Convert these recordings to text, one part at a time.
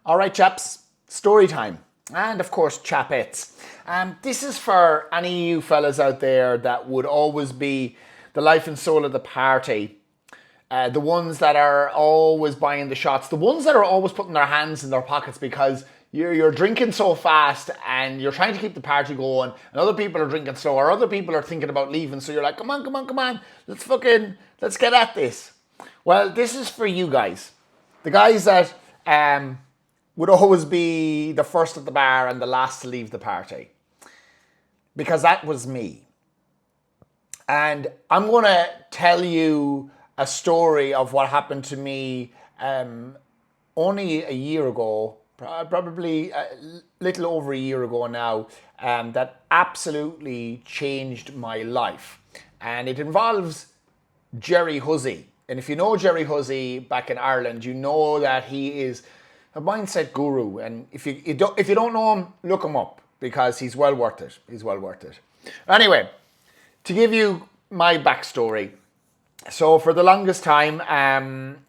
All right, chaps, story time. And of course, chapettes. This is for any of you fellas out there that would always be the life and soul of the party. The ones that are always buying the shots. The ones that are always putting their hands in their pockets because you're drinking so fast and you're trying to keep the party going and other people are drinking slower. Other people are thinking about leaving. So you're like, come on, come on, come on. Let's get at this. Well, this is for you guys. The guys that would always be the first at the bar and the last to leave the party. Because that was me. And I'm going to tell you a story of what happened to me only a year ago, probably a little over a year ago now, that absolutely changed my life. And it involves Gerry Hussey. And if you know Gerry Hussey back in Ireland, you know that he is a mindset guru. And if you don't know him, look him up because he's well worth it. He's well worth it. Anyway, to give you my backstory. So for the longest time,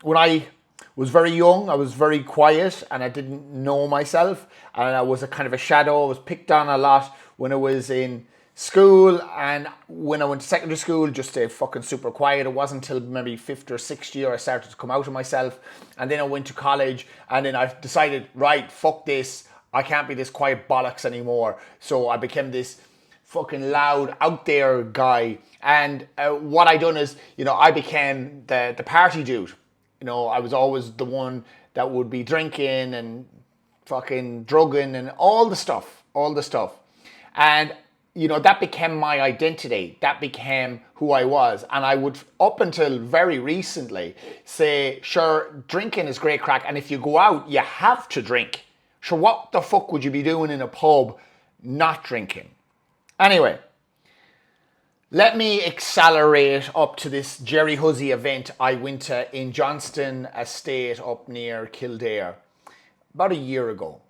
when I was very young, I was very quiet and I didn't know myself. And I was a kind of a shadow. I was picked on a lot when I was in school, and when I went to secondary school, just stayed fucking super quiet. It wasn't until maybe fifth or sixth year I started to come out of myself. And then I went to college and then I decided, right, fuck this. I can't be this quiet bollocks anymore. So I became this fucking loud, out there guy. And what I done is, I became the party dude. I was always the one that would be drinking and fucking drugging and all the stuff. And that became my identity. That became who I was. And I would, up until very recently, say, sure, drinking is great crack. And if you go out, you have to drink. Sure, what the fuck would you be doing in a pub not drinking? Anyway, let me accelerate up to this Gerry Hussey event I went to in Johnston Estate up near Kildare about a year ago.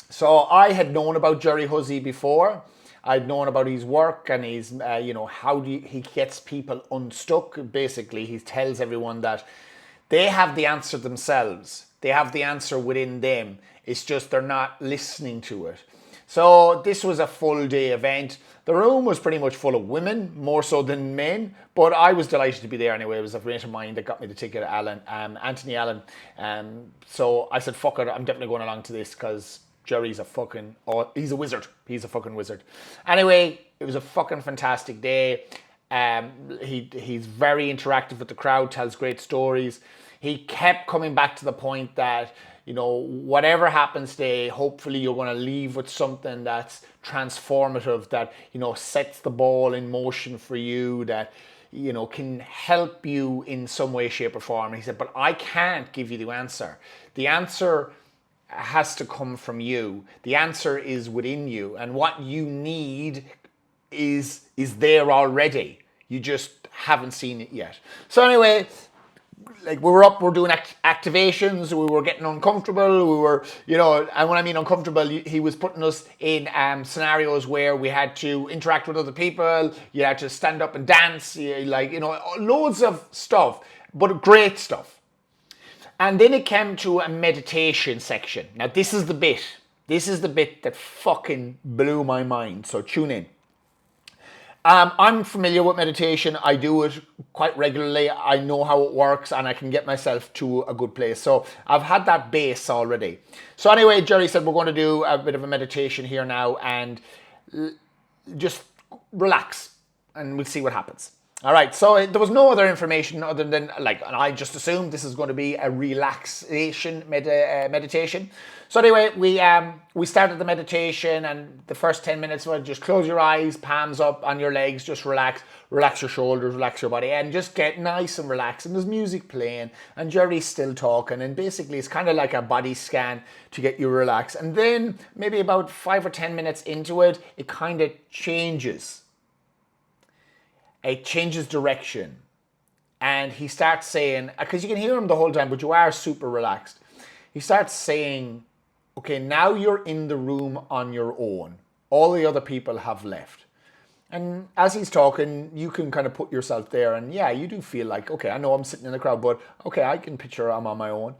So I had known about Gerry Hussey before. I'd known about his work and his, how he gets people unstuck. Basically, he tells everyone that they have the answer themselves. They have the answer within them. It's just they're not listening to it. So this was a full day event. The room was pretty much full of women, more so than men, but I was delighted to be there anyway. It was a friend of mine that got me the ticket, Anthony Allen. So I said, fuck it, I'm definitely going along to this because Gerry's he's a wizard. He's a fucking wizard. Anyway, it was a fucking fantastic day. He's very interactive with the crowd, tells great stories. He kept coming back to the point that, whatever happens today, hopefully you're going to leave with something that's transformative, that, sets the ball in motion for you, that, can help you in some way, shape or form. And he said, but I can't give you the answer. The answer has to come from you. The answer is within you. And what you need is there already. You just haven't seen it yet. So anyway, we're doing activations, we were getting uncomfortable, we were, and when I mean uncomfortable, he was putting us in scenarios where we had to interact with other people, you had to stand up and dance, loads of stuff, but great stuff. And then it came to a meditation section. Now this is the bit that fucking blew my mind, so tune in. I'm familiar with meditation. I do it quite regularly. I know how it works and I can get myself to a good place. So I've had that base already. So anyway, Gerry said we're going to do a bit of a meditation here now and just relax and we'll see what happens. All right, so there was no other information other than, and I just assumed this is going to be a relaxation meditation. So anyway, we started the meditation, and the first 10 minutes were just close your eyes, palms up on your legs, just relax your shoulders, relax your body, and just get nice and relaxed. And there's music playing, and Gerry's still talking, and basically it's kind of like a body scan to get you relaxed. And then maybe about 5 or 10 minutes into it, it kind of changes. It changes direction. And he starts saying, because you can hear him the whole time, but you are super relaxed. He starts saying, okay, now you're in the room on your own. All the other people have left. And as he's talking, you can kind of put yourself there. And yeah, you do feel like, okay, I know I'm sitting in the crowd, but okay, I can picture I'm on my own.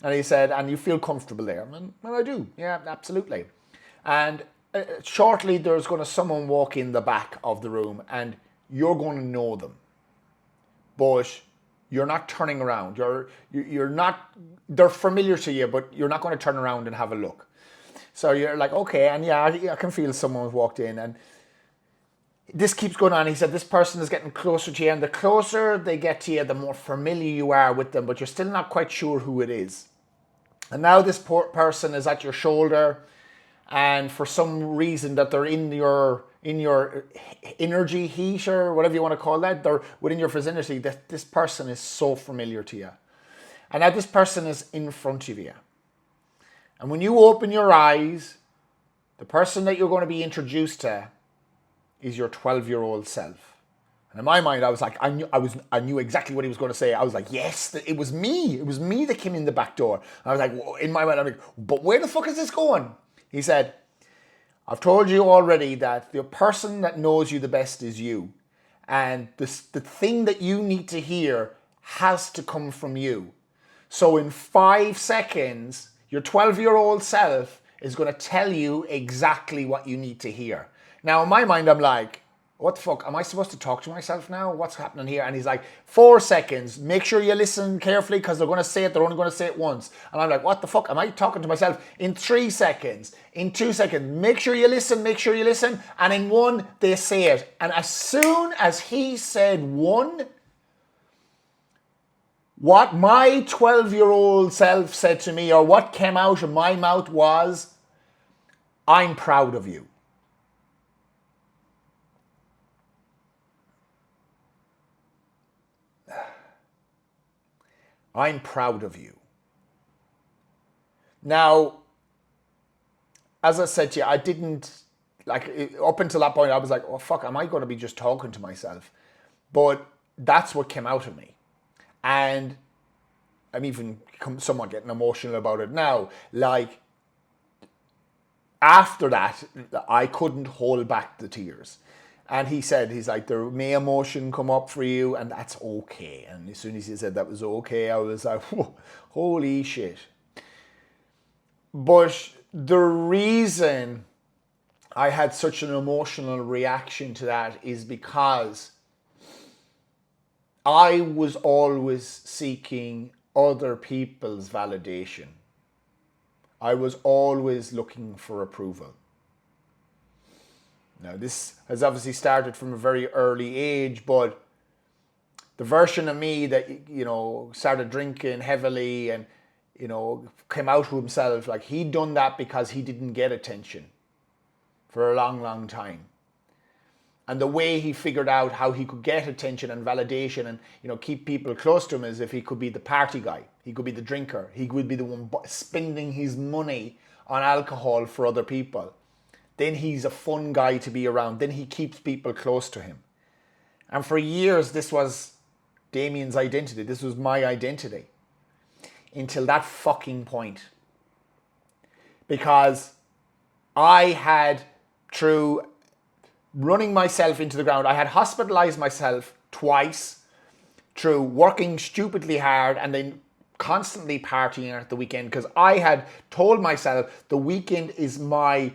And he said, and you feel comfortable there? And I do, yeah, absolutely. And shortly there's going to someone walk in the back of the room and you're going to know them. But you're not turning around. You're not, they're familiar to you, but you're not going to turn around and have a look. So you're like, okay, and yeah, I can feel someone's walked in, and this keeps going on. He said this person is getting closer to you, and the closer they get to you, the more familiar you are with them, but you're still not quite sure who it is. And now this person is at your shoulder, and for some reason that they're in your energy heat or whatever you want to call that, they're within your vicinity, that this person is so familiar to you. And now this person is in front of you. And when you open your eyes, the person that you're going to be introduced to is your 12-year-old self. And in my mind, I was like, I knew exactly what he was going to say. I was like, yes, it was me. It was me that came in the back door. And I was like, in my mind, I'm like, but where the fuck is this going? He said, I've told you already that the person that knows you the best is you. And the thing that you need to hear has to come from you. So in 5 seconds, your 12-year-old self is going to tell you exactly what you need to hear. Now, in my mind, I'm like, what the fuck? Am I supposed to talk to myself now? What's happening here? And he's like, 4 seconds. Make sure you listen carefully because they're going to say it. They're only going to say it once. And I'm like, what the fuck? Am I talking to myself? In 3 seconds, in 2 seconds, make sure you listen, make sure you listen. And in 1, they say it. And as soon as he said 1, what my 12-year-old self said to me, or what came out of my mouth was, I'm proud of you. I'm proud of you. Now, as I said to you, I didn't, like, up until that point, I was like, oh, fuck, am I going to be just talking to myself? But that's what came out of me. And I'm even somewhat getting emotional about it now. Like, after that, I couldn't hold back the tears. And he said, he's like, there may emotion come up for you, and that's okay. And as soon as he said that was okay, I was like, whoa, holy shit. But the reason I had such an emotional reaction to that is because I was always seeking other people's validation. I was always looking for approval. Now, this has obviously started from a very early age, but the version of me that, you know, started drinking heavily and, you know, came out to himself, like, he'd done that because he didn't get attention for a long, long time. And the way he figured out how he could get attention and validation and, you know, keep people close to him is if he could be the party guy. He could be the drinker. He could be the one spending his money on alcohol for other people. Then he's a fun guy to be around. Then he keeps people close to him. And for years, this was Damien's identity. This was my identity. Until that fucking point. Because I had, through running myself into the ground, I had hospitalized myself twice through working stupidly hard and then constantly partying at the weekend, because I had told myself the weekend is my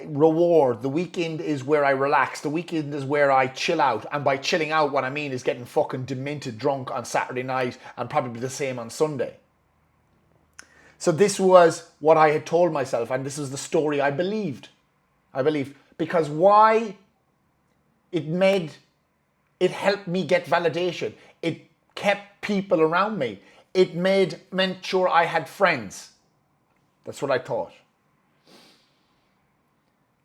reward. The weekend is where I relax. The weekend is where I chill out. And by chilling out, what I mean is getting fucking demented drunk on Saturday night and probably the same on Sunday. So this was what I had told myself, and this was the story I believed. Because why? It helped me get validation. It kept people around me. It meant sure I had friends. That's what I thought.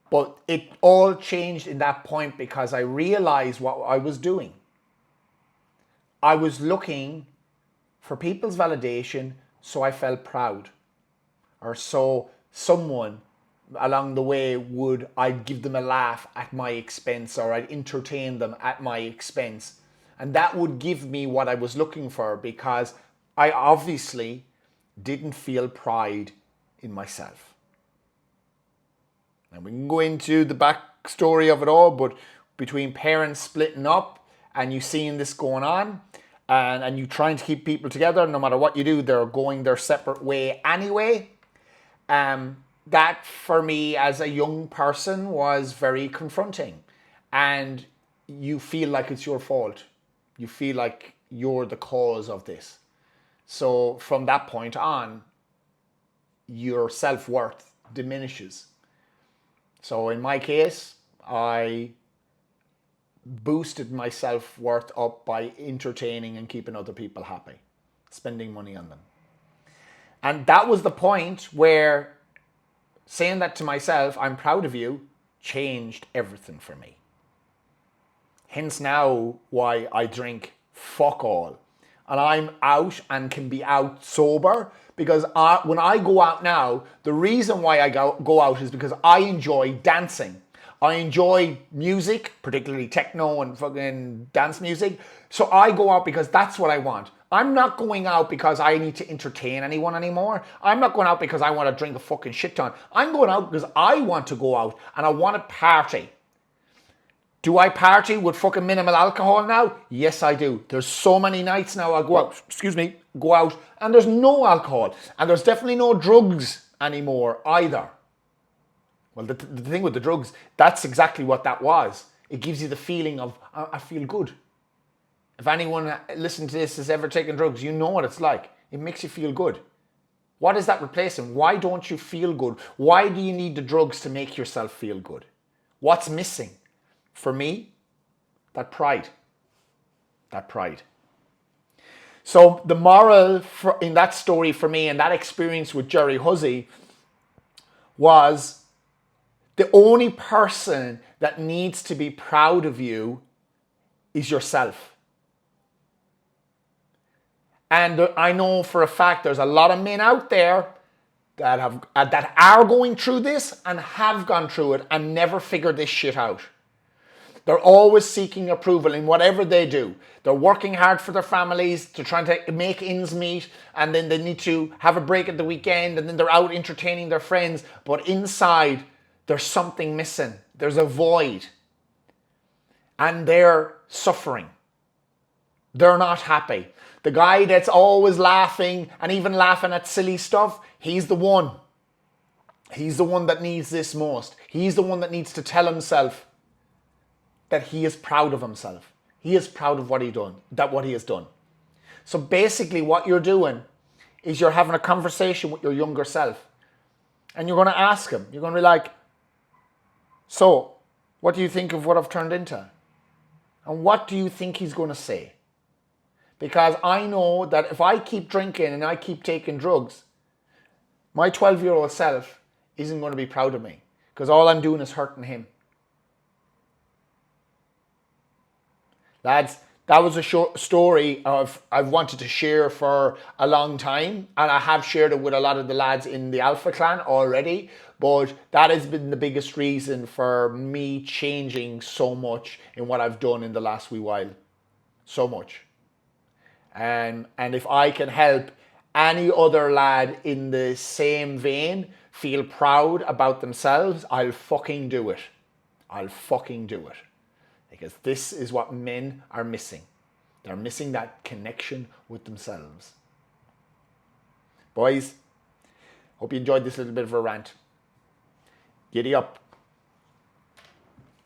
But it all changed in that point because I realized what I was doing. I was looking for people's validation so I felt proud. Or so someone along the way I'd give them a laugh at my expense, or I'd entertain them at my expense. And that would give me what I was looking for, because I obviously didn't feel pride in myself. And we can go into the backstory of it all, but between parents splitting up and you seeing this going on, and you're trying to keep people together, no matter what you do, they're going their separate way anyway. That for me as a young person was very confronting. And you feel like it's your fault. You feel like you're the cause of this. So from that point on, your self-worth diminishes. So in my case, I boosted my self-worth up by entertaining and keeping other people happy, spending money on them. And that was the point where saying that to myself, I'm proud of you, changed everything for me. Hence now why I drink fuck all. And I'm out and can be out sober because when I go out now, the reason why I go out is because I enjoy dancing. I enjoy music, particularly techno and fucking dance music. So I go out because that's what I want. I'm not going out because I need to entertain anyone anymore. I'm not going out because I want to drink a fucking shit ton. I'm going out because I want to go out and I want to party. Do I party with fucking minimal alcohol now? Yes, I do. There's so many nights now I go out, and there's no alcohol. And there's definitely no drugs anymore either. Well, the thing with the drugs, that's exactly what that was. It gives you the feeling of, I feel good. If anyone listening to this has ever taken drugs, you know what it's like. It makes you feel good. What is that replacing? Why don't you feel good? Why do you need the drugs to make yourself feel good? What's missing? For me, that pride. That pride. So the moral in that story for me and that experience with Gerry Hussey was the only person that needs to be proud of you is yourself. And I know for a fact there's a lot of men out there that are going through this and have gone through it and never figured this shit out. They're always seeking approval in whatever they do. They're working hard for their families to try to make ends meet, and then they need to have a break at the weekend, and then they're out entertaining their friends. But inside, there's something missing. There's a void. And they're suffering. They're not happy. The guy that's always laughing and even laughing at silly stuff, he's the one. He's the one that needs this most. He's the one that needs to tell himself that he is proud of himself. He is proud of what he has done. So basically what you're doing is you're having a conversation with your younger self. And you're going to ask him. You're going to be like, so, what do you think of what I've turned into? And what do you think he's going to say? Because I know that if I keep drinking and I keep taking drugs, my 12-year-old self isn't going to be proud of me. Because all I'm doing is hurting him. Lads, that was a short story I've wanted to share for a long time. And I have shared it with a lot of the lads in the Alpha Clan already. But that has been the biggest reason for me changing so much in what I've done in the last wee while. So much. And if I can help any other lad in the same vein feel proud about themselves, I'll fucking do it. I'll fucking do it. Because this is what men are missing. They're missing that connection with themselves. Boys, hope you enjoyed this little bit of a rant. Giddy up.